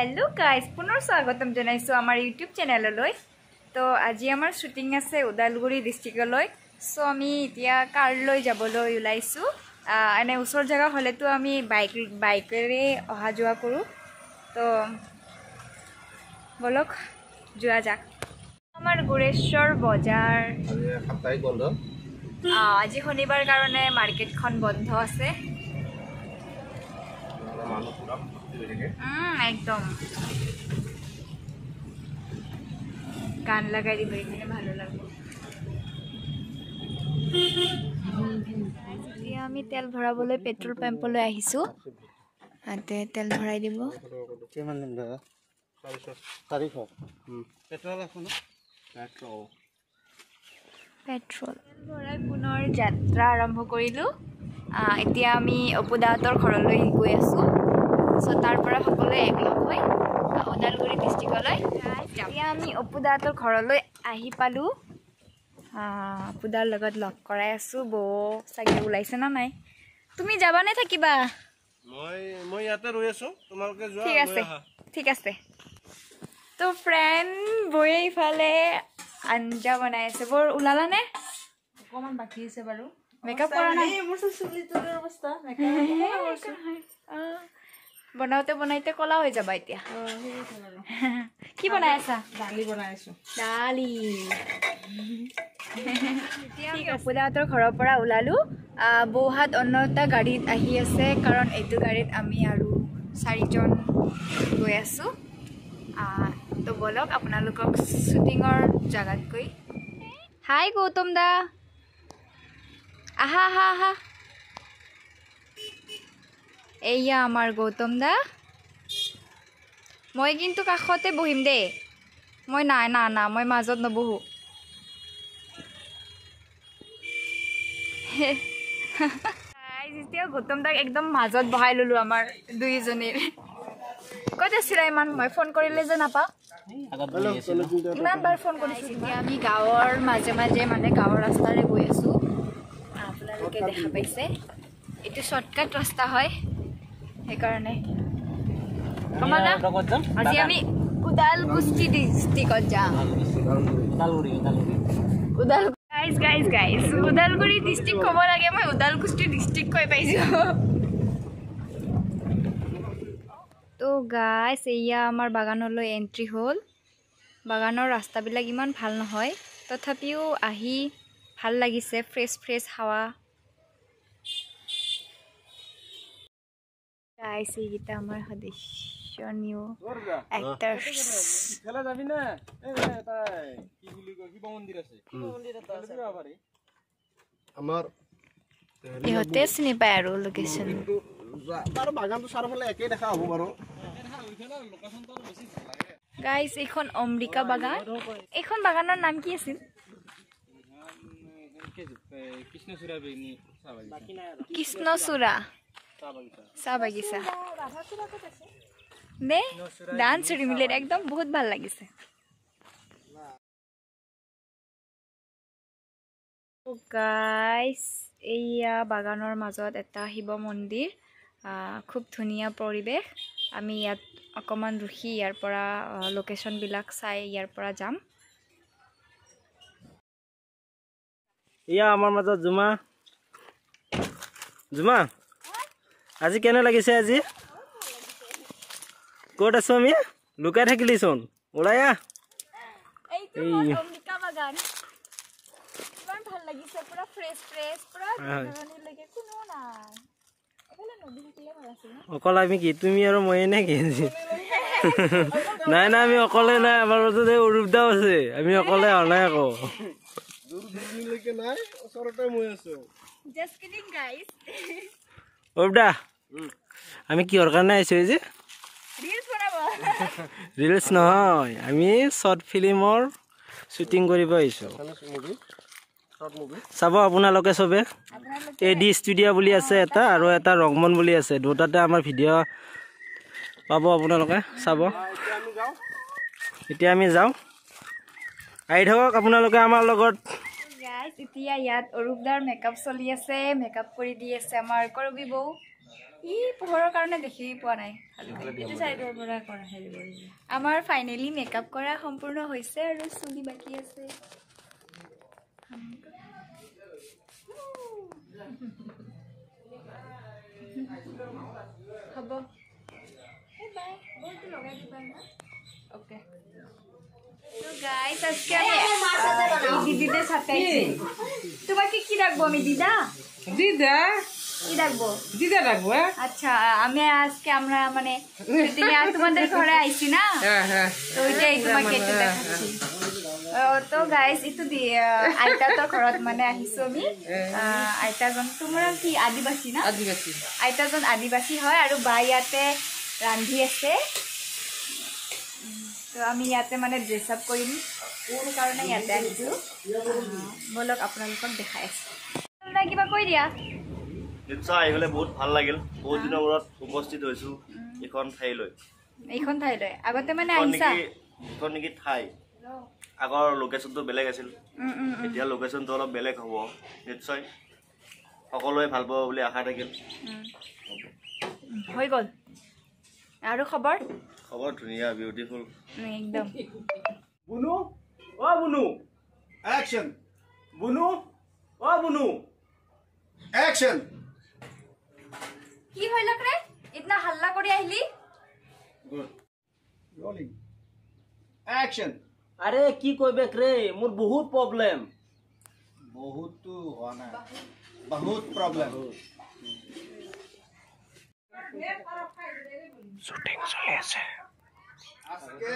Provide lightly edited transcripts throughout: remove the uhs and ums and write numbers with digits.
Hello guys पुनः स्वागतम जनाइছো आमार यूट्यूब चैनलলৈ तो আজি আমাৰ শুটিং আছে উদালগুৰি ডিস্ট্ৰিক্টলৈ সো আমি এতিয়া কাৰ লৈ যাবলৈ উলাইছো এনে ওচৰ জায়গা হলেতো আমি বাইকেৰে অহা যোৱা কৰো তো বলক যোৱা যাক আমাৰ গুৰেশ্বৰ বজাৰ সাপ্তাহিক বন্ধ আজি শনিবাৰ কাৰণে মাৰ্কেটখন বন্ধ আছে एकदम गान लगाई दी बड़ी मेरे ভালো লাগবে এতিয়া আমি তেল ভৰাবলৈ পেট্ৰল পাম্পলৈ আহিছো আতে তেল ভৰাই দিব কিমান দিন দাদা 400 পেট্ৰল আছে না পেট্ৰল ভৰাই পুনৰ যাত্ৰা আৰম্ভ কৰিলো এতিয়া আমি অপুদাতৰ ঘৰলৈ গৈ আছো সো তাৰ পৰা সকলোৱে একলগ হৈ ওদালগুৰি ডিস্ট্ৰিক্টলৈ এতিয়া আমি অপুদাতৰ ঘৰলৈ আহি পালো অপুদাৰ লগত লগ কৰাই আছো বো সাগে ওলাইছে না নাই তুমি যাবা নে থাকিবা মই ইয়াতে ৰৈ আছো তোমালোকে যোৱা ঠিক আছে তো ফ্ৰেন্ড বয়ে ইফালে আঞ্জা বনাই আছে বৰ উলালা নে অকমান বাকি আছে বাৰু মেকআপ কৰা নাই মোৰ চুলি তোৰ অৱস্থা মেকআপ কৰিছো बनाते बनाते कला हो जाबा इতিয়া কি বনাই আছা দালি বনাই আছো দালি এতিয়া অপুদাতৰ ঘৰৰ পৰা উলালো বহুহাত অন্যটা গাড়ীত আহি আছে কাৰণ এইটো গাড়ীত আমি আৰু 4 জন গৈ আছো তো বলক আপোনালোকক শুটিংৰ জাগাত গৈ হাই গৌতম দা আহা আহা আহা এয়া আমাৰ গৌতম দা মই কিন্তু কাখতে বহিম দে মই না না না মই মাজত নবহু গাইস এতিয়া গৌতম দাক একদম মাজত বহাই ললো আমাৰ দুইজনীৰ কত আছিল ইমান মই ফোন কৰিলে যে নাপা ইমান বাৰ ফোন কৰিছো এতিয়া আমি গাঁৱৰ মাজে মাজে মানে গাঁৱৰ ৰাস্তাৰে গৈ আছো আপোনালোকে দেখা পাইছে এটো শৰ্টকাট ৰাস্তা হয় হেকাৰণে কমালা আজি আমি উদালগুৰি ডিস্ট্ৰিক্টত যাম গাইস উদালগুৰি ডিস্ট্ৰিক্ট কব লাগে মই উদালগুৰি ডিস্ট্ৰিক্ট কৈ পাইছো তো গাইস এয়া আমাৰ বাগানলৈ এন্ট্ৰি হল বাগানৰ ৰাস্তাবিলাক ইমান ভাল নহয় তথাপিও আহি ভাল লাগিছে ফ্ৰেছ হাৱা গাইস এইটা আমাৰ সদস্যনিও এক্টৰস খেলা যাবি না এই তাই কি বুলি কয় কিবা মন্দিৰ আছে মন্দিৰ এটা আছে আমাৰ ইহতে চিনি পায় আৰু লোকেশন তাৰ বাগানটো চাৰফালে একেই দেখা হ'ব বাৰু গাইস এইখন অমৃকা বাগান এইখন বাগানৰ নাম কি আছিল কৃষ্ণচূড়া চাহ বাগিচা দে ডান্স মিলে একদম বহুত ভাল লাগিছে গাইস এইয়া বাগানৰ মাজত এটা শিৱ মন্দিৰ খুব ধুনীয়া পৰিবেশ আমি ইয়াত অকমান ৰখি ইয়াৰ পৰা লোকেশন বিলাক চাই ইয়াৰ পৰা যাম ইয়া আমাৰ মাজত জুমা আজি কেনে লাগিছে আজি কোট আছো আমি লুকাই থাকিলিছোন ওলায়া এইটো অমৃকা বাগান ইমান ভাল লাগিছে পুৰা ফ্ৰেছ পুৰা ধৰণী লাগে কোনো নাই অকলে নদী থাকিলে ভাল আছিল অকল আমি কি তুমি আৰু মই নে কি নাই আমি অকলে নাই আমাৰ মাজত অৰূপদাও আছে আমি অকলে নাই আকৌ দূৰলৈকে নাই ওচৰতে মই আছো জাস্ট কিডিং গাইস অৰূপদা আমি কিহৰ কাৰণে আহিছো যে ৰিলছ বনাব ৰিলছ নহয় আমি শৰ্ট ফিল্মৰ শুটিং কৰিব আহিছো চাব আপোনালোকে চবে এডি ষ্টুডিঅ' বুলি আছে এটা আৰু এটা ৰংমন বুলি আছে দুটাতে আমাৰ ভিডিঅ' পাব আপোনালোকে চাব এতিয়া আমি যাওঁ আহি থাকক আপোনালোকে আমাৰ লগত গাইস এতিয়া ইয়াত অৰূপদাৰ মেকআপ চলি আছে মেকআপ কৰি দি আছে আমাৰ কৰবি বৌ ই পোহৰৰ কাৰণে দেখি পোৱা নাই আমাৰ ফাইনেলি মেকআপ কৰা সম্পূৰ্ণ হৈছে আৰু চুলি বাকী আছে হ'ব বাই বলটো লগাই দিবা না ওকে তো গাইস আজকে আমি দিদিদের সাথে আছি তোমাকে কি রাখবো আমি দিদা দিদা কি রাখবো দিদা রাখবো আচ্ছা আমি আজকে আমরা মানে শুটিং এ তোমাদের ঘরে আইছি না তো ওইটাই তোমাকে একটু দেখাচ্ছি তো গাইস একটু আইতা তো ঘৰত মানে আহিছো আমি আইতাজন তোমৰা কি আদিবাসী না আদিবাসী আইতাজন আদিবাসী হয় আৰু বা ইয়াতে ৰান্ধি আছে তো আমি ইয়াতে মানে ড্ৰেছ আপ কৰিম কোন কাৰণে ইয়াতে আহিছো বলক আপোনালোকক দেখাই আছো কিবা কৈ দিয়া নিশ্চয় আহিলে বহুত ভাল লাগিল বহুত দিনৰ মূৰত উপস্থিত হৈছো এইখন ঠাইলৈ আগতে মানে আহিছা এইখন নেকি ঠাই আগৰ লোকেশ্যনটো বেলেগ আছিল এতিয়া লোকেশ্যনটো অলপ বেলেগ হ'ব নিশ্চয় সকলোৱে ভাল পাব বুলি আশা থাকিল হৈ গ'ল আৰু খবৰ ধুনীয়া বিউটিফুল একদম বুনু অ বুনু Action! বুনু অ বুনু Action! কি হইল রে ইতনা হাল্লা কৰি আহিলি Good. Rolling. Action! আৰে কি কইবে ৰে মোৰ বহুত প্ৰবলেম বহুত তো হোৱা নাই বহুত প্ৰবলেম শুটিং চলি আছে আজকে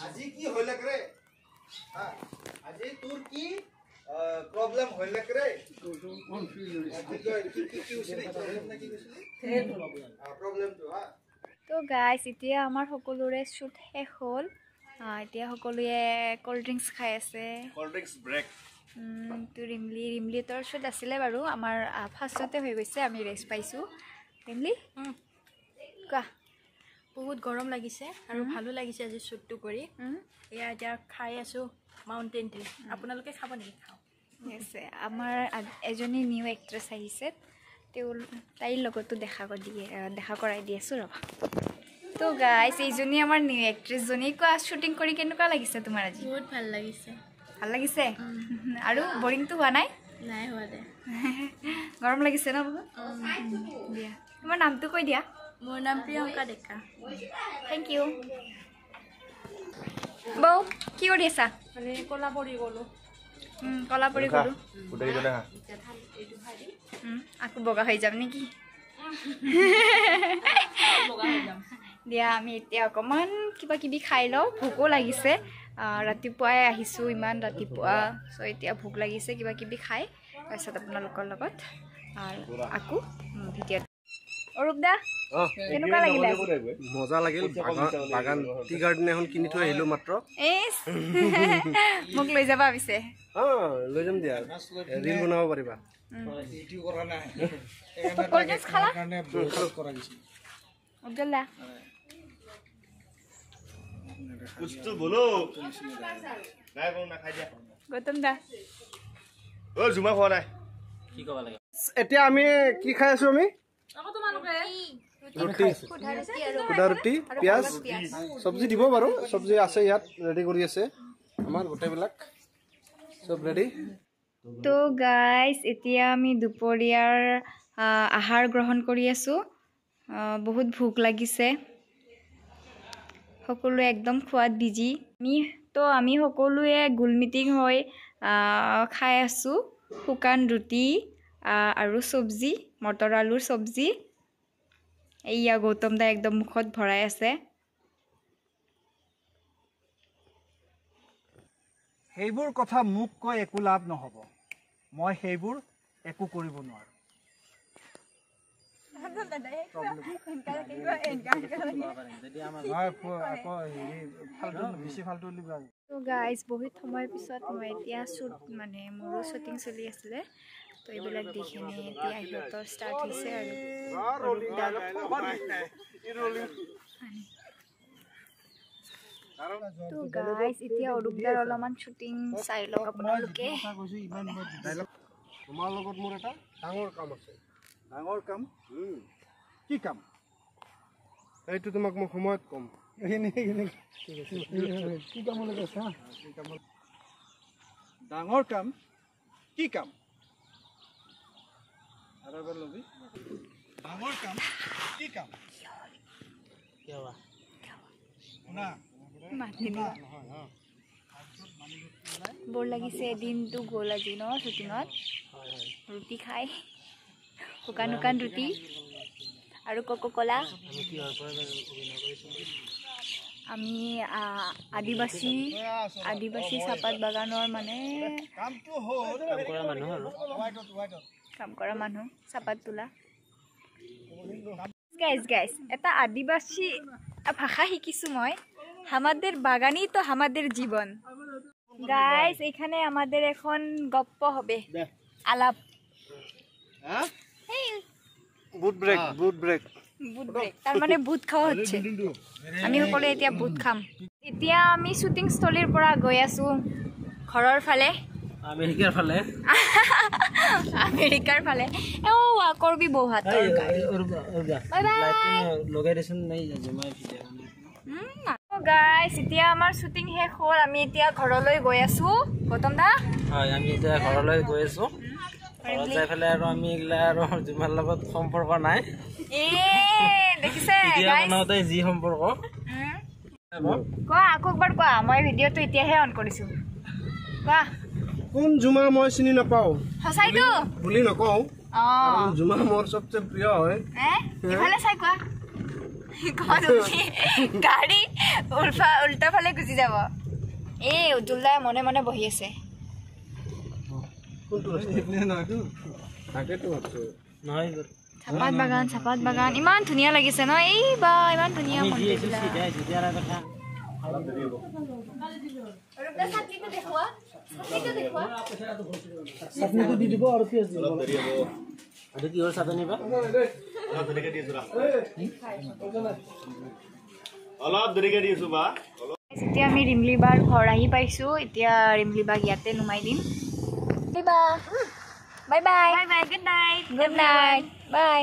আজি কি হইলে ৰে আজি তোৰ কি প্ৰবলেম হইলে ৰে প্ৰবলেম তো তো গাইস এতিয়া আমাৰ সকলোৰে শুট শেষ হ'ল এতিয়া সকলোৱে কোল্ড ড্ৰিংকস খাই আছে কোল্ড ড্ৰিংকস ব্ৰেক তো ৰিমলি তোৰ শুট আছিলে বাৰু আমাৰ ফাৰ্ষ্টতে হৈ গৈছে আমি ৰেষ্ট পাইছো ৰিমলি কোৱা বহুত গৰম লাগিছে আৰু ভালো লাগিছে আজি শ্বুটটো কৰি এয়া এতিয়া খাই আছো মাউণ্টেন ডিউ আপোনালোকে খাব নেকি খাওঁ আছে আমাৰ এজনী নিউ এক্ট্ৰেছ আহিছে তাইৰ লগতো দেখা কৰাই দি আছো ৰবা তো গাইস এইজনী আমাৰ নিউ এক্ট্ৰেছজনী কোৱা শ্বুটিং কৰি কেনেকুৱা লাগিছে তোমাৰ আজি বহুত ভাল লাগিছে আৰু বৰিংটো হোৱা নাই নাই হোৱা দে গৰম লাগিছে ন বহুত দিয়া তোমাৰ নামটো কৈ দিয়া মোৰ নাম প্ৰিয়ংকা ডেকা থেংক ইউ বৌ কি কৰি আছা মানে কলাপৰি গ'লো কলাপৰি গ'লো গোটেইজনে হা আকৌ বগা হৈ যাম নেকি দিয়া আমি এতিয়া অকণমান কিবা কিবি খাই লওঁ ভোকো লাগিছে ৰাতিপুৱাই আহিছোঁ ইমান ৰাতিপুৱা চ' এতিয়া ভোক লাগিছে কিবা কিবি খাই তাৰপিছত আপোনালোকৰ লগত আৰু আকৌ ভিডিঅ'ত অৰূপ দা কেনেকুৱা লাগিলে মজা লাগিল বাগান টি গাৰ্ডেন এখন কিনি থৈ আহিলো মাত্ৰ মোক লৈ যাবা পিছে লৈ যাম দিয়া ৰিল বনাব পাৰিবা কোল্ড ড্ৰিংকছ খালা উজ্জ্বল দা कुछ तो बोलो নাই কোন না খাই দিয়া গৌতম দা ও জুমা খোৱা নাই কি কবা লাগে এতিয়া আমি কি খাই আছো আমি সুদা ৰুটি পিঁয়াজ চব্জি দিব বাৰু চব্জি আছে ইয়াত ৰেডি কৰি আছে আমাৰ গোটেইবিলাক চব ৰেডি তো গাইজ এতিয়া আমি দুপৰীয়াৰ আহাৰ গ্ৰহণ কৰি আছোঁ বহুত ভোক লাগিছে সকলোৱে একদম খোৱাত বিজি আমি সকলোৱে গোল মিটিং হৈ খাই আছোঁ শুকান ৰুটি আৰু চব্জি মটৰ আলুৰ চব্জি এইয়া গৌতম দা একদম মুখত ভৰাই আছে সেইবোৰ কথা মোক কৈ একো লাভ নহ'ব মই সেইবোৰ একো কৰিব নোৱাৰো তো গাইজ বহুত সময়ৰ পিছত মই এতিয়া শ্বুট মানে মোৰো শ্বুটিং চলি আছিলে তো এইবিলাক দেখিনে এতিয়া সিহঁতৰ ষ্টাৰ্ট হৈছে আৰু তো গাইজ এতিয়া অৰূপদাৰ অলপমান শ্বুটিং চাই লওক আপোনালোকে তোমাৰ লগত মোৰ এটা ডাঙৰ কাম আছে ডাঙৰ কাম কি কাম এইটো তোমাক মই সময়ত কম কি কামলৈ কৈছা ডাঙৰ কাম কি কাম আৰু এবাৰ লবি ডাঙৰ কাম কি কাম শুনা বৰ লাগিছে দিনটো গ'ল আজি ন শ্বুটিঙত ৰুটি খাই শুকান শুকান ৰুটি আৰু কোকো-কোলা আমি আদিবাসী চাহপাত বাগানৰ মানে কামটো হ'ল কাম কৰা মানুহ চাহপাত তোলা গাইজ এটা আদিবাসী ভাষা শিকিছো মই আমাদের বাগানই তো আমাদের জীবন গাইজ এখানে আমাদের এখন গপ্প হবে আলাপ বুট ব্রেক বুট ব্রেক তার মানে বুট খাওয়া হচ্ছে আমি সকলে এতিয়া বুট খাম এতিয়া আমি শুটিং স্থলীৰ পৰা গৈ আছো ঘৰৰ ফালে আমেৰিকাৰ ফালে ও কৰবি বউ হাত গাইজ এতিয়া আমাৰ শুটিং শেষ হ'ল আমি এতিয়া ঘৰলৈ গৈ আছো গৌতম দা আমি এতিয়া ঘৰলৈ গৈ আছো ঘৰত যাই পেলাই আৰু আমি এইগিলা আৰু তোমাৰ লগত সম্পৰ্ক নাই দেখিছে বনাওঁতে যি সম্পৰ্ক কোৱা আকৌ একবাৰ কোৱা মই ভিডিঅ'টো এতিয়াহে অন কৰিছো কোৱা কোন জুমা মই চিনি নাপাওঁ সঁচাইতো বুলি নকওঁ জুমা মোৰ সবচে প্ৰিয় হয় ইফালে চাই কোৱা গাড়ী উল্টা ফালে গুচি যাব এই উজ্জ্বলদাই মনে মনে বহি আছে চাহপাত বাগান ইমান ধুনীয়া লাগিছে ন এই বা ইমান ধুনীয়া এতিয়া আমি ৰিমলি বাৰ ঘৰ আহি পাইছো এতিয়া ৰিমলি বাক ইয়াতে নুমাই দিম bye bye good night bye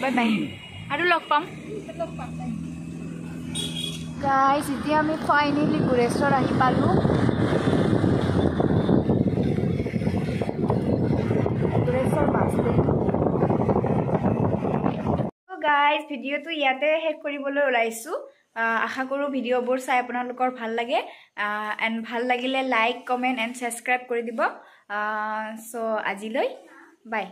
bye bye আৰু লগ পাম গাইজ এতিয়া আমি ফাইনেলি গুৰেশ্বৰ আহি পালো গাইজ ভিডিঅ'টো ইয়াতে শেষ কৰিবলৈ ওলাইছো আশা কৰোঁ ভিডিঅ'বোৰ চাই আপোনালোকৰ ভাল লাগে এণ্ড ভাল লাগিলে লাইক কমেণ্ট এণ্ড ছাবস্ক্ৰাইব কৰি দিব চ' আজিলৈ বাই